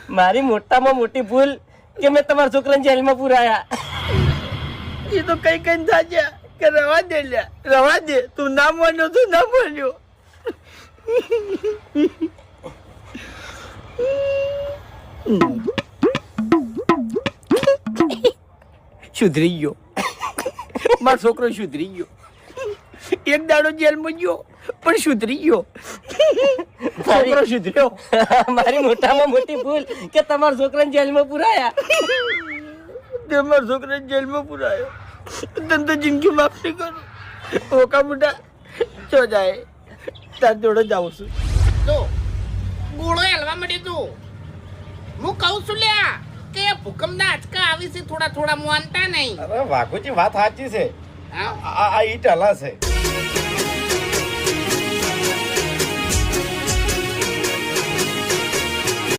મારી મોટામાં મોટી ભૂલ કે મેં તમારા છોકરાને જેલમાં પુરાયા. એ તો કઈ કઈ થાય કે રવા દે લ્યા, રવા દે. તું ના માન્યો તો ના માન્યો. સુધરી ગયો મારો છોકરો, સુધરી ગયો. એક દાડો જેલમાં ગયો પણ સુધરી ગયો. છોકરો સુધર્યો. મારી મોટામાં મોટી ભૂલ કે તમારા છોકરાને જેલમાં પુરાયા. તે મારા છોકરાને જેલમાં પુરાયો. તને તો જિંદગી માફ નહીં કરું. ઓકા મોટા ચો જાય તાર જોડે જાઉં છું. તો ગોળો હલવા માંડી તું. હું કહું છું લ્યા કે ભૂકંપના આંચકા આવી છે થોડા થોડા માનતા નહીં. અરે વાઘુજી વાત સાચી છે. હા? આ ઈટ હલા છે.